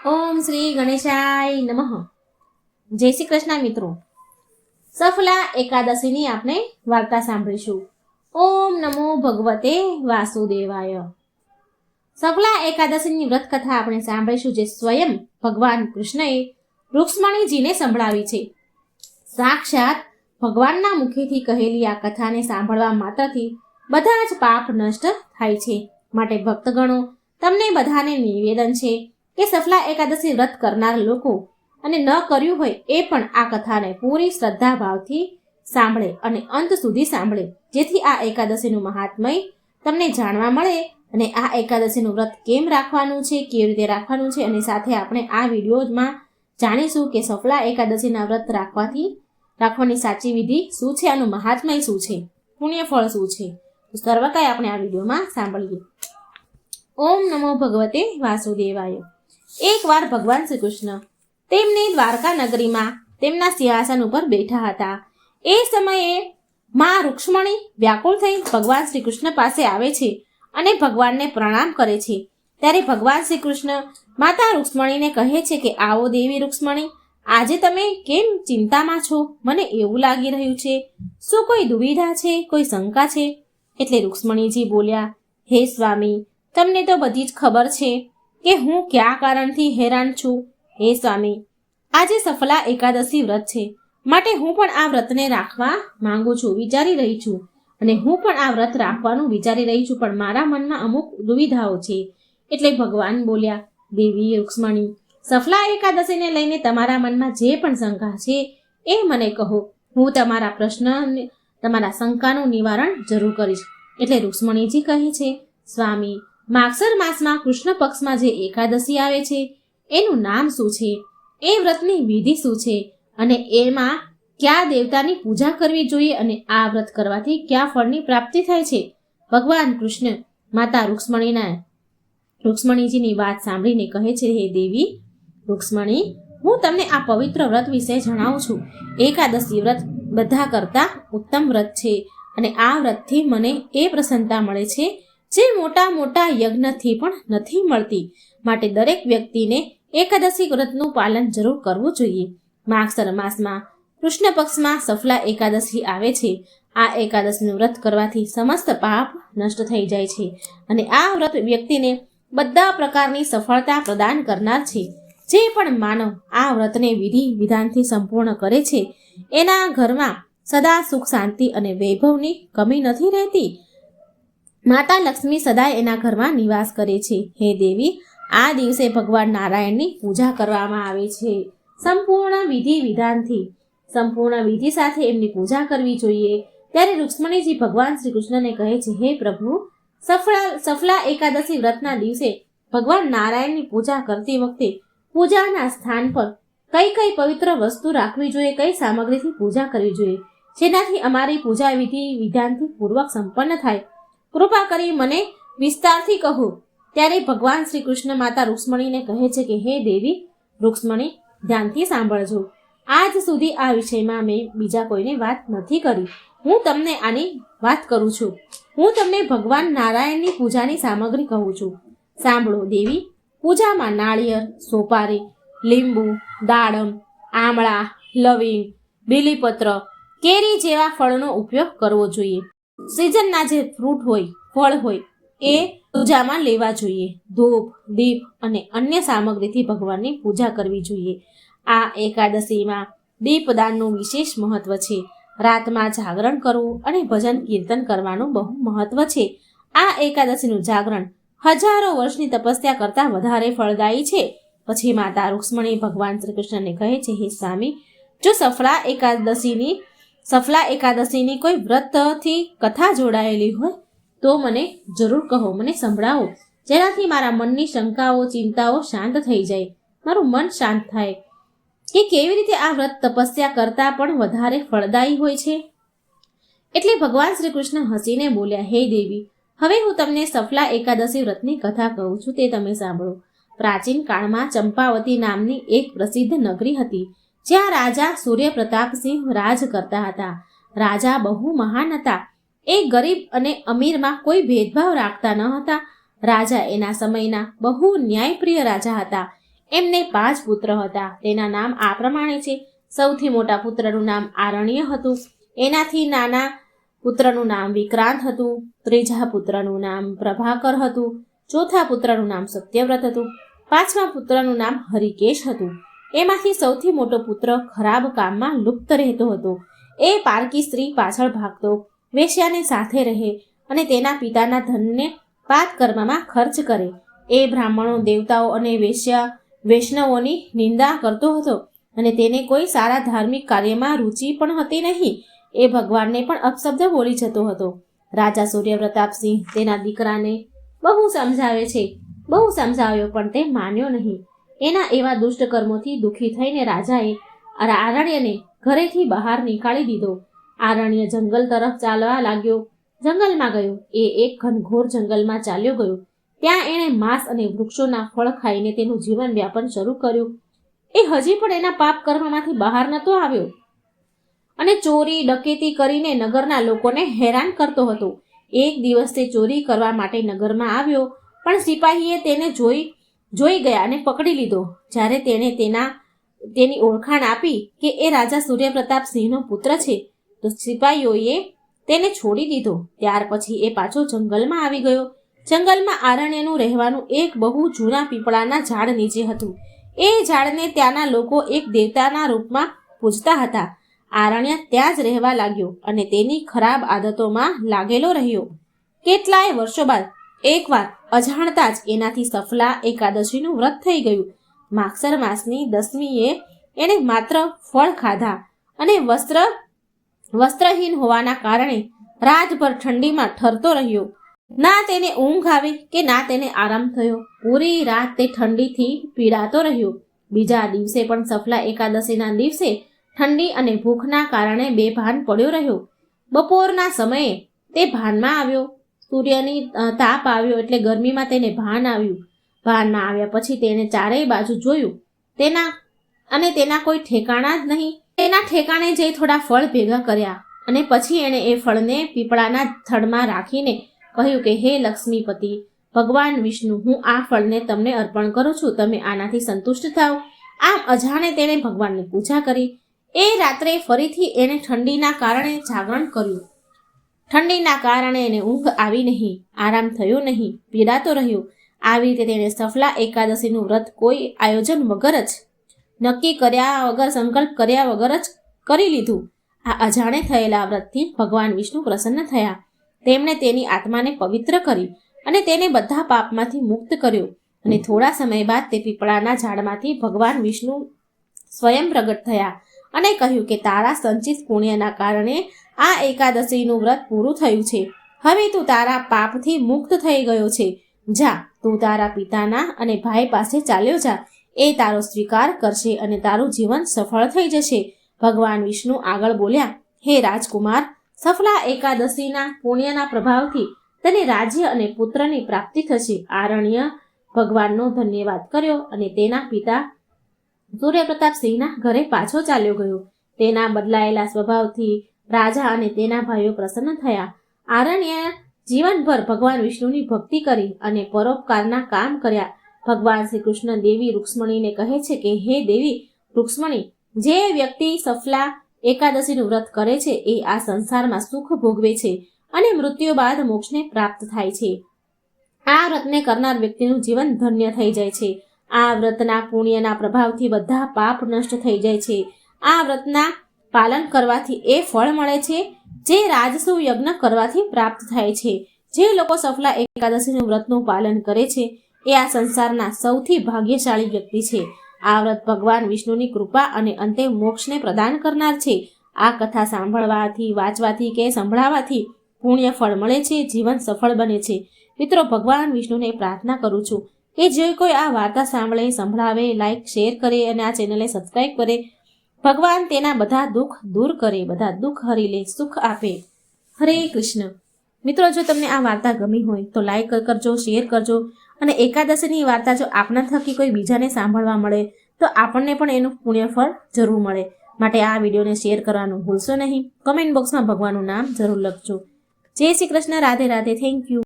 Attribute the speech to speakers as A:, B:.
A: ઓમ શ્રી ગણેશાય નમઃ. જય શ્રી કૃષ્ણ મિત્રો. સફલા એકાદશીની આપણે વાર્તા સાંભળીશું. ઓમ નમો ભગવતે વાસુદેવાય. સફલા એકાદશીની વ્રત કથા આપણે સાંભળીશું, જે સ્વયં ભગવાન કૃષ્ણએ રૂક્ષ્મણીજીને સંભળાવી છે. સાક્ષાત ભગવાનના મુખેથી કહેલી આ કથાને સાંભળવા માત્રથી બધા જ પાપ નષ્ટ થાય છે. માટે ભક્તગણો, તમને બધાને નિવેદન છે કે સફલા એકાદશી વ્રત કરનાર લોકો અને ન કર્યું હોય એ પણ આ કથાને પૂરી શ્રદ્ધા ભાવથી સાંભળે અને અંત સુધી સાંભળે, જેથી આ એકાદશીનું મહાત્મય તમને જાણવા મળે અને આ એકાદશીનું વ્રત કેમ રાખવાનું છે, કેવી રીતે રાખવાનું છે, અને સાથે આપણે આ વિડીયોમાં જાણીશું કે સફલા એકાદશીના વ્રત રાખવાની સાચી વિધિ શું છે, આનું મહાત્મય શું છે, પુણ્યફળ શું છે. તો સર્વ કાંઈ આપણે આ વિડીયોમાં સાંભળીએ. ઓમ નમો ભગવતે વાસુદેવાય. એકવાર ભગવાન શ્રી કૃષ્ણ તેમની દ્વારકા નગરીમાં તેમના સિંહાસન ઉપર બેઠા હતા. એ સમયે માં રૂક્ષ્મણી વ્યાકુળ થઈ ભગવાન શ્રી કૃષ્ણ પાસે આવે છે અને ભગવાનને પ્રણામ કરે છે. ત્યારે ભગવાન શ્રી કૃષ્ણ માતા રૂક્ષ્મણીને કહે છે કે આવો દેવી રૂક્ષ્મણી, આજે તમે કેમ ચિંતામાં છો? મને એવું લાગી રહ્યું છે, શું કોઈ દુવિધા છે, કોઈ શંકા છે? એટલે રૂક્ષ્મણીજી બોલ્યા, હે સ્વામી, તમને તો બધી જ ખબર છે કે હું કયા કારણથી હેરાન છું. હે સ્વામી, આજે સફલા એકાદશી વ્રત છે, માટે હું પણ આ વ્રતને રાખવા માંગુ છું, વિચારી રહી છું. અને હું પણ આ વ્રત રાખવાનું વિચારી રહી છું, પણ મારા મનમાં અમુક દુવિધાઓ છે. એટલે ભગવાન બોલ્યા, દેવી રૂક્ષ્મણી, સફલા એકાદશીને લઈને તમારા મનમાં જે પણ શંકા છે એ મને કહો. હું તમારા શંકાનું નિવારણ જરૂર કરીશ. એટલે રૂક્ષ્મણીજી કહે છે, સ્વામી, માગસર માસમાં કૃષ્ણ પક્ષમાં જે એકાદશી આવે છે એનું નામ શું છે? એ વ્રતની વિધિ શું છે? અને એમાં કયા દેવતાની પૂજા કરવી જોઈએ? અને આ વ્રત કરવાથી કયા ફળની પ્રાપ્તિ થાય છે? ભગવાન કૃષ્ણ માતા રૂક્ષ્મણીજીની વાત સાંભળીને કહે છે, હે દેવી રૂક્ષ્મણી, હું તમને આ પવિત્ર વ્રત વિશે જણાવું છું. એકાદશી વ્રત બધા કરતા ઉત્તમ વ્રત છે અને આ વ્રતથી મને એ પ્રસન્નતા મળે છે જે મોટા મોટા યજ્ઞથી પણ નથી મળતી. માટે દરેક વ્યક્તિને એકાદશી વ્રતનું પાલન જરૂર કરવું જોઈએ. માગસર માસમાં કૃષ્ણ પક્ષમાં સફલા એકાદશી આવે છે. આ એકાદશીનું વ્રત કરવાથી સમસ્ત પાપ નષ્ટ થઈ જાય છે અને આ વ્રત વ્યક્તિને બધા પ્રકારની સફળતા પ્રદાન કરનાર છે. જે પણ માનવ આ વ્રતને વિધિ વિધાનથી સંપૂર્ણ કરે છે એના ઘરમાં સદા સુખ, શાંતિ અને વૈભવની કમી નથી રહેતી. માતા લક્ષ્મી સદાય એના ઘરમાં નિવાસ કરે છે. હે દેવી, આ દિવસે ભગવાન નારાયણની પૂજા કરવામાં આવે છે. સંપૂર્ણ વિધિ સાથે એમની પૂજા કરવી જોઈએ. ત્યારે રૂક્ષ્મણીજી ભગવાન શ્રી કૃષ્ણને કહે છે, હે પ્રભુ, સફલા એકાદશી વ્રતના દિવસે ભગવાન નારાયણની પૂજા કરતી વખતે પૂજાના સ્થાન પર કઈ કઈ પવિત્ર વસ્તુ રાખવી જોઈએ, કઈ સામગ્રીથી પૂજા કરવી જોઈએ, જેનાથી અમારી પૂજા વિધિ વિધાનથી પૂર્વક સંપન્ન થાય? કૃપા કરી મને વિસ્તારથી કહો. ત્યારે ભગવાન શ્રી કૃષ્ણ માતા રૂક્ષ્મણીને કહે છે કે હે દેવી રૂક્ષ્મણી, ધ્યાનથી સાંભળજો. આજ સુધી આ વિષયમાં મેં બીજા કોઈને વાત નથી કરી. હું તમને આની વાત કરું છું. હું તમને ભગવાન નારાયણની પૂજાની સામગ્રી કહું છું. સાંભળો દેવી, પૂજામાં નાળિયેર, સોપારી, લીંબુ, દાડમ, આમળા, લવિંગ, બીલીપત્ર, કેરી જેવા ફળનો ઉપયોગ કરવો જોઈએ. સિઝનના જે ફ્રૂટ હોય, ફળ હોય એ પૂજામાં લેવા જોઈએ. ધૂપ, દીપ અને અન્ય સામગ્રીથી ભગવાનની પૂજા કરવી જોઈએ. આ એકાદશીમાં દીપદાનનું વિશેષ મહત્વ છે. રાતમાં જાગરણ કરવું અને ભજન કીર્તન કરવાનું બહુ મહત્વ છે. આ એકાદશીનું જાગરણ હજારો વર્ષની તપસ્યા કરતાં વધારે ફળદાયી છે. પછી માતા રૂક્ષ્મણી ભગવાન શ્રી કૃષ્ણને કહે છે, હે સ્વામી, જો સફલા એકાદશીની કોઈ વ્રતથી કથા જોડાયેલી હોય તો મને જરૂર કહો, મને સંભળાવો, જેનાથી મારા મનની શંકાઓ, ચિંતાઓ શાંત થઈ જાય, મારું મન શાંત થાય કે કેવી રીતે આ વ્રત તપસ્યા કરતાં પણ વધારે ફળદાયી હોય છે. એટલે ભગવાન શ્રી કૃષ્ણ હસીને બોલ્યા, હે દેવી, હવે હું તમને સફલા એકાદશી વ્રતની કથા કહું છું, તે તમે સાંભળો. પ્રાચીન કાળમાં ચંપાવતી નામની એક પ્રસિદ્ધ નગરી હતી, જ્યાં રાજા સૂર્યપ્રતાપસિંહ રાજ કરતા હતા. રાજા બહુ મહાન હતા. એ ગરીબ અને અમીરમાં કોઈ ભેદભાવ રાખતા ન હતા. રાજા એના સમયના બહુ ન્યાયપ્રિય રાજા હતા. એમને 5 પુત્ર હતા. તેના નામ આ પ્રમાણે છે. સૌથી મોટા પુત્રનું નામ આરણ્ય હતું. એનાથી નાના પુત્રનું નામ વિક્રાંત હતું. ત્રીજા પુત્રનું નામ પ્રભાકર હતું. ચોથા પુત્રનું નામ સત્યવ્રત હતું. પાંચમા પુત્રનું નામ હરિકેશ હતું. એમાંથી સૌથી મોટો પુત્ર ખરાબ કામમાં લુપ્ત રહેતો હતો. એ પારકી સ્ત્રી પાછળ ભાગતો, વેશ્યાને સાથે રહે અને તેના પિતાના ધનને પાતકર્મમાં ખર્ચ કરે. એ બ્રાહ્મણો, દેવતાઓ અને વૈષ્ણવોની નિંદા કરતો હતો અને તેને કોઈ સારા ધાર્મિક કાર્યમાં રુચિ પણ હતી નહીં. એ ભગવાનને પણ અપશબ્દ બોલી જતો હતો. રાજા સૂર્યપ્રતાપસિંહ તેના દીકરાને બહુ સમજાવે છે, બહુ સમજાવ્યો પણ તે માન્યો નહીં. એના એવા દુષ્ટ કર્મોથી દુઃખી થઈને રાજાએ આરણ્યને ઘરેથી બહાર નીકાળી દીધો. આરણ્ય જંગલ તરફ ચાલવા લાગ્યો. જંગલમાં ગયો. એ એક ઘનઘોર જંગલમાં ચાલ્યો ગયો. ત્યાં એણે માંસ અને વૃક્ષોના ફળ ખાઈને તેનું જીવન વ્યાપન શરૂ કર્યું. એ હજી પણ એના પાપ કર્મમાંથી બહાર નહોતો આવ્યો અને ચોરી ડકેતી કરીને નગરના લોકોને હેરાન કરતો હતો. એક દિવસ તે ચોરી કરવા માટે નગરમાં આવ્યો, પણ સિપાહીએ તેને જોઈ ગયા અને પકડી લીધો. જ્યારે તેણે તેની ઓળખાણ આપી કે એ રાજા સૂર્યપ્રતાપસિંહનો પુત્ર છે, તો સિપાહીઓએ તેને છોડી દીધો. ત્યાર પછી એ પાછો જંગલમાં આવી ગયો. જંગલમાં આરણ્યનું રહેવાનું એક બહુ જૂના પીપળાના ઝાડ નીચે હતું. એ ઝાડને ત્યાંના લોકો એક દેવતાના રૂપમાં પૂજતા હતા. આરણ્ય ત્યાં જ રહેવા લાગ્યો અને તેની ખરાબ આદતોમાં લાગેલો રહ્યો. કેટલાય વર્ષો બાદ એકવાર અજાણતા જ એનાથી સફલા એકાદશીનું વ્રત થઈ ગયું. માગસર માસની 10મીએ એણે માત્ર ફળ ખાધા અને વસ્ત્રહીન હોવાના કારણે રાતભર ઠંડીમાં ઠરતો રહ્યો. ના તેને ઊંઘ આવી કે ના તેને આરામ થયો. પૂરી રાત તે ઠંડીથી પીડાતો રહ્યો. બીજા દિવસે પણ સફલા એકાદશીના દિવસે ઠંડી અને ભૂખના કારણે બેભાન પડ્યો રહ્યો. બપોરના સમયે તે ભાનમાં આવ્યો. સૂર્યની તાપ આવ્યો એટલે ગરમીમાં તેને ભાન આવ્યું. ભાનમાં આવ્યા પછી તેણે ચારેય બાજુ જોયું. તેના કોઈ ઠેકાણા જ નહીં. તેના ઠેકાણે જઈ થોડા ફળ ભેગા કર્યા અને પછી એણે એ ફળને પીપળાના થડમાં રાખીને કહ્યું કે હે લક્ષ્મીપતિ ભગવાન વિષ્ણુ, હું આ ફળને તમને અર્પણ કરું છું. તમે આનાથી સંતુષ્ટ થાઓ. આમ અજાણે તેણે ભગવાનની પૂજા કરી. એ રાત્રે ફરીથી એણે ઠંડીના કારણે જાગરણ કર્યું. ઠંડીના કારણે એને ઊંઘ આવી નહીં, આરામ થયો નહીં, પીડાતો રહ્યો. આવી રીતે તેણે સફલા એકાદશીનું વ્રત કોઈ આયોજન વગર જ નક્કી કર્યા વગર, સંકલ્પ કર્યા વગર જ કરી લીધું. આ અજાણે થયેલા વ્રતથી ભગવાન વિષ્ણુ પ્રસન્ન થયા. તેમણે તેની આત્માને પવિત્ર કરી અને તેને બધા પાપમાંથી મુક્ત કર્યો. અને થોડા સમય બાદ તે પીપળાના ઝાડમાંથી ભગવાન વિષ્ણુ સ્વયં પ્રગટ થયા અને કહ્યું કે તારા સંચિત પુણ્યના કારણે આ એકાદશીનું વ્રત પૂરું થયું છે. હવે તું તારા પાપથી મુક્ત થઈ ગયો છે. જા, તું તારા પિતાના અને ભાઈ પાસે ચાલ્યો જા. એ તારો સ્વીકાર કરશે અને તારું જીવન સફળ થઈ જશે. ભગવાન વિષ્ણુ આગળ બોલ્યા, હે રાજકુમાર, સફલા એકાદશીના પુણ્યના પ્રભાવથી તને રાજ્ય અને પુત્રની પ્રાપ્તિ થશે. આરણ્ય ભગવાનનો ધન્યવાદ કર્યો અને તેના પિતા સૂર્યપ્રતાપસિંહના ઘરે પાછો ચાલ્યો ગયો. તેના બદલાયેલા સ્વભાવથી રાજા અને તેના ભાઈઓ પ્રસન્ન થયા. આરણ્ય જીવનભર ભગવાન વિષ્ણુની ભક્તિ કરી અને પરોપકારના કામ કર્યા. ભગવાન શ્રી કૃષ્ણ દેવી રૂક્ષ્મણીને કહે છે કે હે દેવી રૂક્ષ્મણી, જે વ્યક્તિ સફલા એકાદશીનું વ્રત કરે છે એ આ સંસારમાં સુખ ભોગવે છે અને મૃત્યુ બાદ મોક્ષને પ્રાપ્ત થાય છે. આ વ્રતને કરનાર વ્યક્તિનું જીવન ધન્ય થઈ જાય છે. આ વ્રતના પુણ્યના પ્રભાવથી બધા પાપ નષ્ટ થઈ જાય છે. આ વ્રતના પાલન કરવાથી એ ફળ મળે છે જે રાજસુ યજ્ઞ કરવાથી પ્રાપ્ત થાય છે. જે લોકો સફલા એકાદશીનું વ્રતનું પાલન કરે છે એ આ સંસારના સૌથી ભાગ્યશાળી વ્યક્તિ છે. આ વ્રત ભગવાન વિષ્ણુની કૃપા અને અંતે મોક્ષને પ્રદાન કરનાર છે. આ કથા સાંભળવાથી, વાંચવાથી કે સંભળાવવાથી પુણ્ય ફળ મળે છે, જીવન સફળ બને છે. મિત્રો, ભગવાન વિષ્ણુને પ્રાર્થના કરું છું કે જે કોઈ આ વાર્તા સાંભળે, સંભળાવે, લાઈક, શેર કરે અને આ ચેનલને સબસ્ક્રાઈબ કરે, ભગવાન તેના બધા દુઃખ દૂર કરે, બધા દુઃખ હરી લે, સુખ આપે. હરે કૃષ્ણ. મિત્રો, જો તમને આ વાર્તા ગમી હોય તો લાઈક કરજો, શેર કરજો અને એકાદશીની વાર્તા જો આપના થકી કોઈ બીજાને સાંભળવા મળે તો આપણને પણ એનું પુણ્યફળ જરૂર મળે. માટે આ વિડીયોને શેર કરવાનું ભૂલશો નહીં. કમેન્ટ બોક્સમાં ભગવાનનું નામ જરૂર લખજો. જય શ્રી કૃષ્ણ. રાધે રાધે. Thank you.